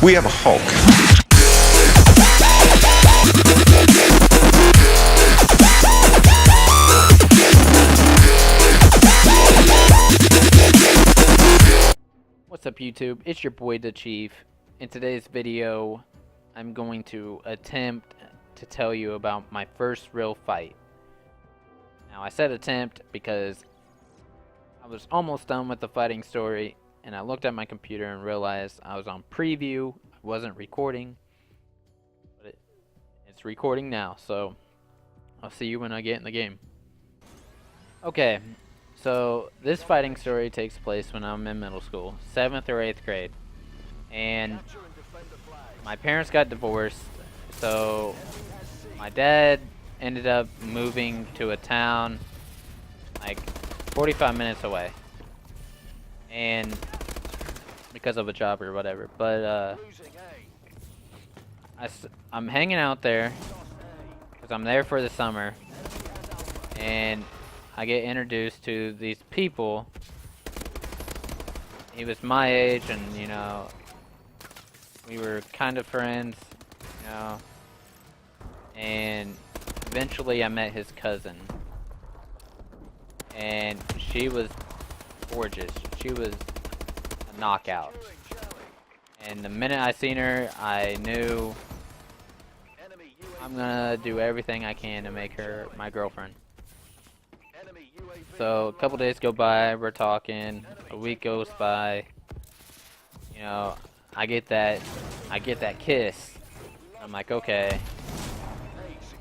We have a Hulk. What's up YouTube? It's your boy the Chief. In today's video, I'm going to attempt to tell you about my first real fight. Now I said attempt because I was almost done with the fighting story and I looked at my computer and realized I was on preview. I wasn't recording, but it's recording now, so I'll see you when I get in the game. Okay. So, this fighting story takes place when I'm in middle school, 7th or 8th grade, and my parents got divorced, so my dad ended up moving to a town like 45 minutes away, and because of a job or whatever, but I'm hanging out there, because I'm there for the summer, and I get introduced to these people. He was my age, and you know, we were kind of friends, you know, and eventually I met his cousin, and she was gorgeous. She was a knockout, and the minute I seen her, I knew I'm gonna do everything I can to make her my girlfriend. So a couple days go by, we're talking, a week goes by, you know, I get that kiss. I'm like, okay,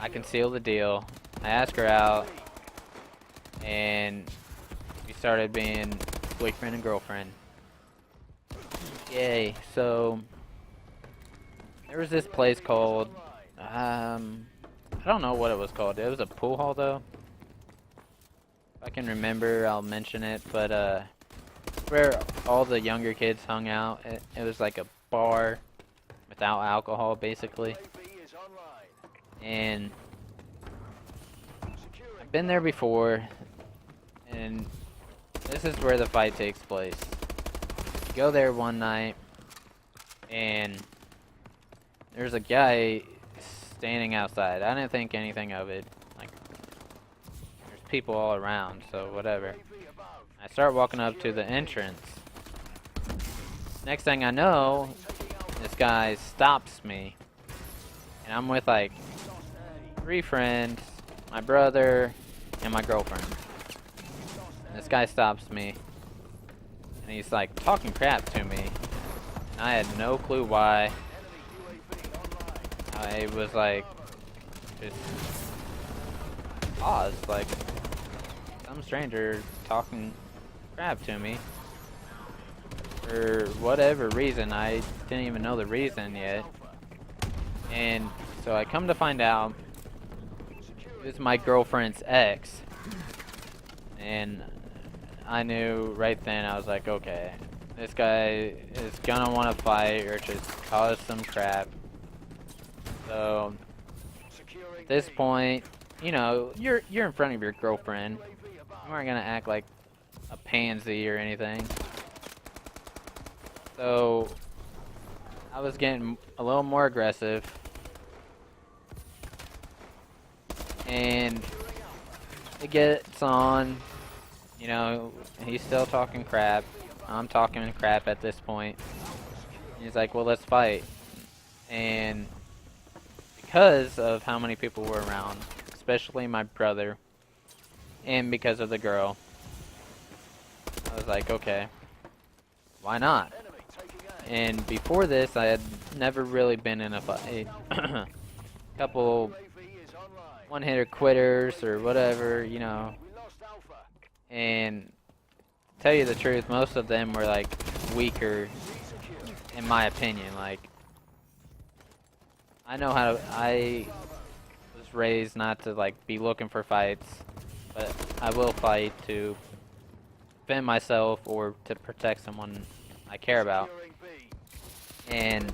I can seal the deal. I ask her out, and we started being boyfriend and girlfriend. Yay. So there was this place called, I don't know what it was called. It was a pool hall though. If I can remember, I'll mention it, but where all the younger kids hung out. It was like a bar without alcohol, basically. And I've been there before, and this is where the fight takes place. You go there one night, and there's a guy standing outside. I didn't think anything of it. People all around, so whatever. I start walking up to the entrance. Next thing I know, this guy stops me, and I'm with like 3 friends, my brother, and my girlfriend. And this guy stops me, and he's like talking crap to me, and I had no clue why. I was like, just paused, like some stranger talking crap to me for whatever reason. I didn't even know the reason yet, and so I come to find out it was my girlfriend's ex, and I knew right then. I was like, okay, this guy is gonna want to fight or just cause some crap. So at this point, you know, you're in front of your girlfriend. You aren't gonna act like a pansy or anything. So I was getting a little more aggressive, and it gets on. You know, he's still talking crap. I'm talking crap at this point. He's like, "Well, let's fight," and because of how many people were around, especially my brother, and because of the girl, I was like, okay, why not? And before this, I had never really been in a fight. Couple one-hitter quitters or whatever, you know. And to tell you the truth, most of them were like weaker, in my opinion. Like, I was raised not to like be looking for fights, but I will fight to defend myself or to protect someone I care about. And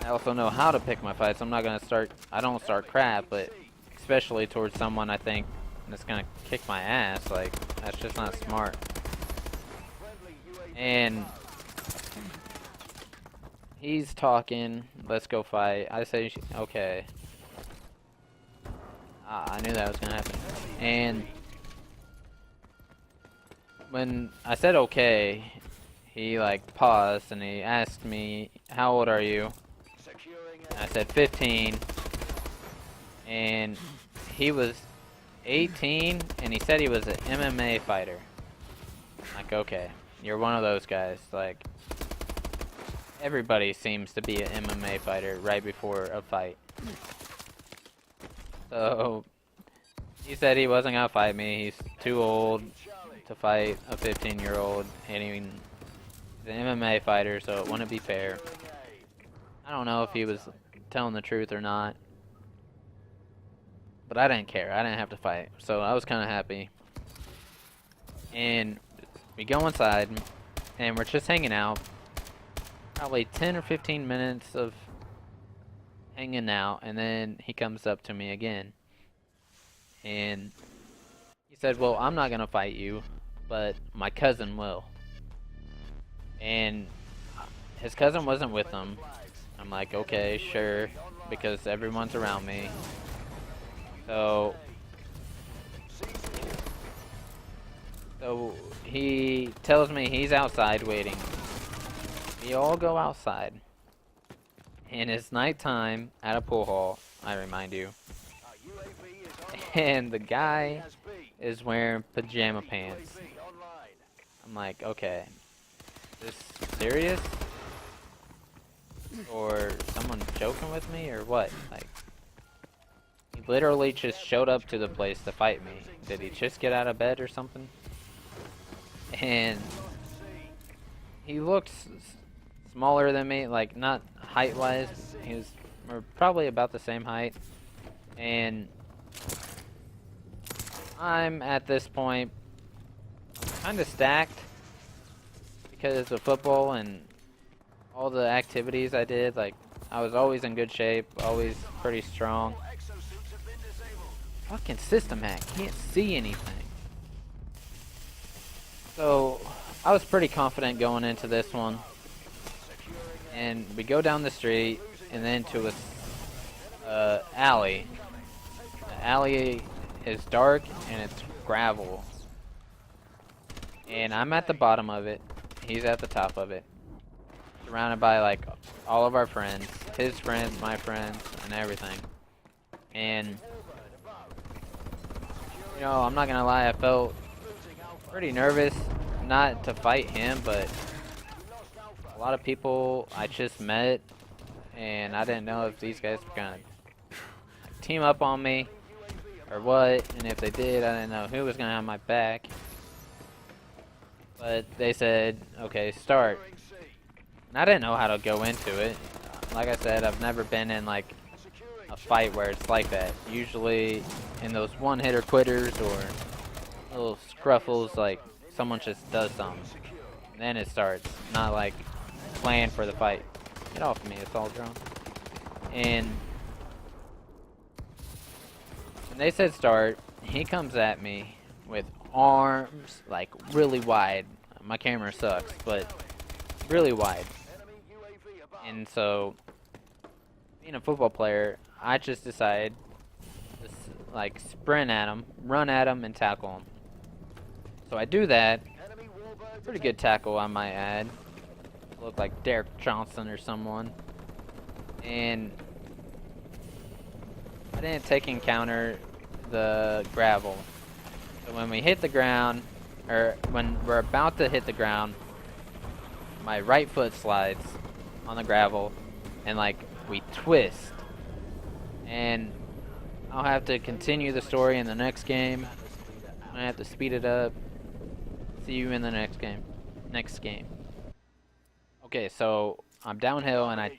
I also know how to pick my fights. I don't start crap, but especially towards someone I think that's gonna kick my ass, like, that's just not smart. And he's talking, let's go fight. I say, okay. I knew that was gonna happen. And when I said okay, he like paused and he asked me, how old are you? And I said 15. And he was 18 and he said he was an MMA fighter. Like, okay, you're one of those guys. Like, everybody seems to be an MMA fighter right before a fight. So he said he wasn't gonna fight me. He's too old to fight a 15-year-old, and he's an MMA fighter, so it wouldn't be fair. I don't know if he was telling the truth or not, but I didn't care. I didn't have to fight, so I was kind of happy. And we go inside, and we're just hanging out. Probably 10 or 15 minutes of hanging out, and then he comes up to me again. And he said, well, I'm not gonna fight you, but my cousin will. And his cousin wasn't with him. I'm like, okay, sure, because everyone's around me. So he tells me he's outside waiting. We all go outside. And it's nighttime at a pool hall, I remind you. And the guy is wearing pajama pants. I'm like, okay, is this serious? Or someone joking with me, or what? Like, he literally just showed up to the place to fight me. Did he just get out of bed or something? And he looked smaller than me, like not height-wise. He was probably about the same height. And I'm at this point kind of stacked because of football and all the activities I did. Like, I was always in good shape, always pretty strong. Fucking system hack, can't see anything. So I was pretty confident going into this one. And we go down the street and then to a alley. The alley is dark and it's gravel. And I'm at the bottom of it. He's at the top of it. Surrounded by like all of our friends. His friends, my friends, and everything. And you know, I'm not gonna lie, I felt pretty nervous. Not to fight him, but a lot of people I just met. And I didn't know if these guys were gonna team up on me or what, and if they did, I didn't know who was gonna have my back. But they said, okay, start. And I didn't know how to go into it. Like I said, I've never been in like a fight where it's like that. Usually in those one-hitter quitters or little scruffles, like someone just does something. And then it starts, not like plan for the fight. Get off of me, it's all drunk. And when they said start, he comes at me with arms like really wide. My camera sucks, but really wide. And so, being a football player, I just decided to like sprint at him, run at him, and tackle him. So I do that. Pretty good tackle, I might add. Looked like Derek Johnson or someone. And I didn't take encounter the gravel. So when we hit the ground, or when we're about to hit the ground, my right foot slides on the gravel, and like we twist. And I'll have to continue the story in the next game. I have to speed it up. See you in the next game. Okay, so I'm downhill and I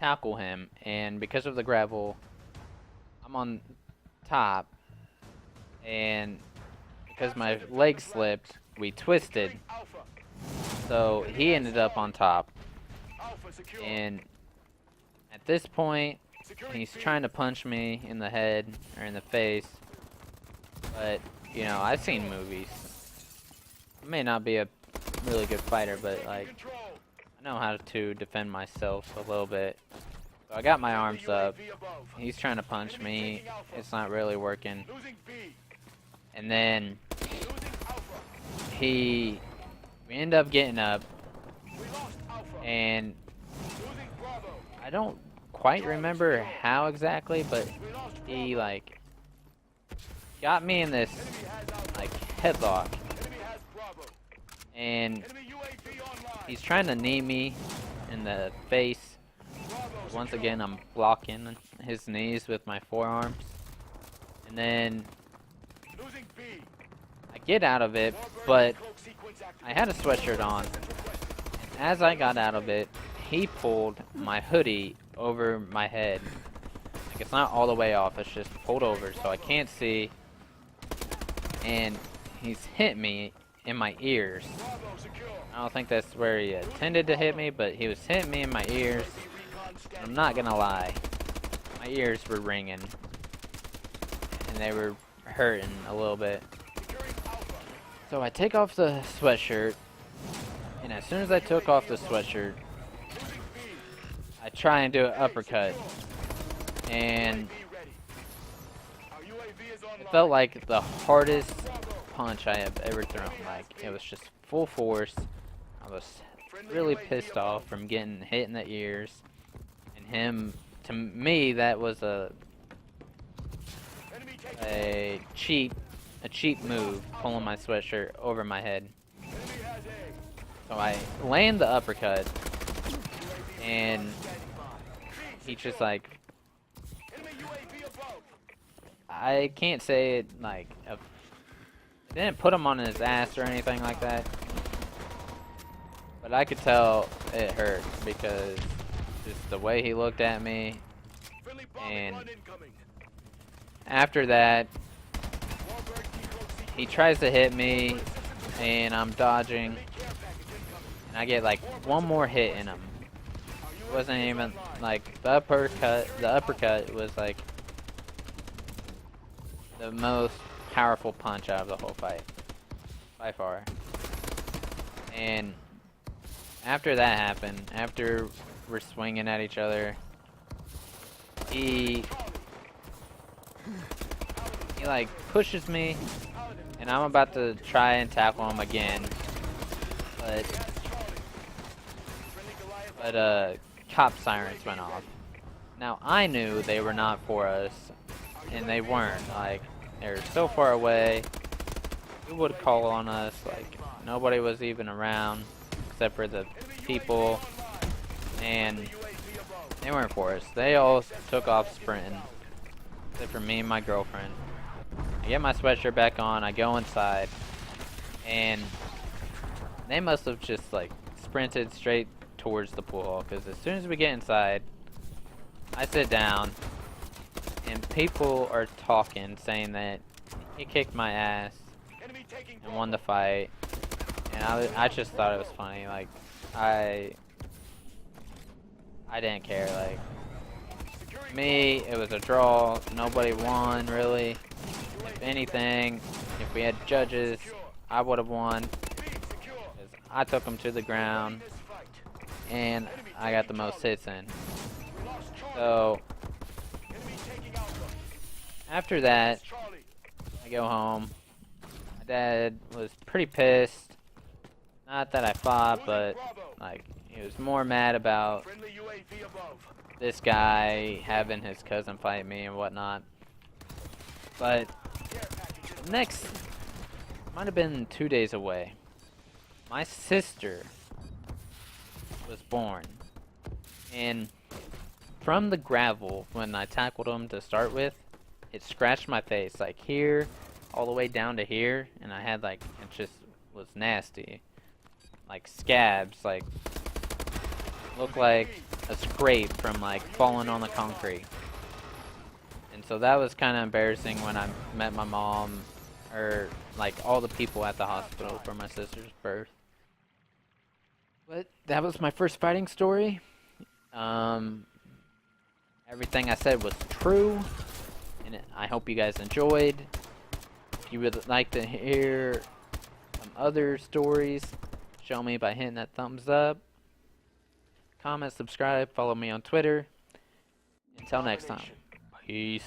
tackle him, and because of the gravel, I'm on top, and because my leg slipped, we twisted, so he ended up on top. And at this point, he's trying to punch me in the head or in the face, but you know, I've seen movies. I may not be a really good fighter, but like, I know how to defend myself a little bit. So I got my arms up. He's trying to punch me. It's not really working. And then we end up getting up, and I don't quite remember how exactly, but he like got me in this like headlock, and he's trying to knee me in the face. Once again, I'm blocking his knees with my forearms, and then I get out of it, but I had a sweatshirt on, and as I got out of it, he pulled my hoodie over my head. Like, it's not all the way off, it's just pulled over so I can't see, and he's hit me in my ears. I don't think that's where he intended to hit me, but he was hitting me in my ears. I'm not gonna lie, my ears were ringing, and they were hurting a little bit. So I take off the sweatshirt, and as soon as I took off the sweatshirt, I try and do an uppercut, and it felt like the hardest punch I have ever thrown. Like, it was just full force. I was really pissed off from getting hit in the ears, and him, to me, that was a cheap move, pulling my sweatshirt over my head. So I land the uppercut, and he just like, I can't say it like, I didn't put him on his ass or anything like that, but I could tell it hurt because just the way he looked at me. And after that, he tries to hit me, and I'm dodging, and I get like one more hit in him. It wasn't even like the uppercut. The uppercut was like the most powerful punch out of the whole fight, by far. And after that happened, after we're swinging at each other, he like pushes me, and I'm about to try and tackle him again, but cop sirens went off. Now I knew they were not for us, and they weren't. Like, they were so far away. Who would call on us? Like, nobody was even around except for the people, and they weren't for us. They all took off sprinting, except for me and my girlfriend. I get my sweatshirt back on, I go inside, and they must have just like sprinted straight towards the pool hall, because as soon as we get inside, I sit down, and people are talking, saying that he kicked my ass and won the fight, and I just thought it was funny. Like, I didn't care. Like, me, it was a draw. Nobody won, really. If anything, if we had judges, I would have won, 'cause I took him to the ground, and I got the most hits in. So after that, I go home. My dad was pretty pissed. Not that I fought, but like, he was more mad about this guy having his cousin fight me and whatnot. But next, might have been 2 days away, my sister was born, and from the gravel, when I tackled him to start with, it scratched my face, like here, all the way down to here, and I had like, it just was nasty, like scabs, like looked like a scrape from like falling on the concrete. And so that was kind of embarrassing when I met my mom, or like all the people at the hospital for my sister's birth. But that was my first fighting story. Everything I said was true, and I hope you guys enjoyed. If you would like to hear some other stories, show me by hitting that thumbs up. comment, subscribe, follow me on Twitter. Until next time, peace.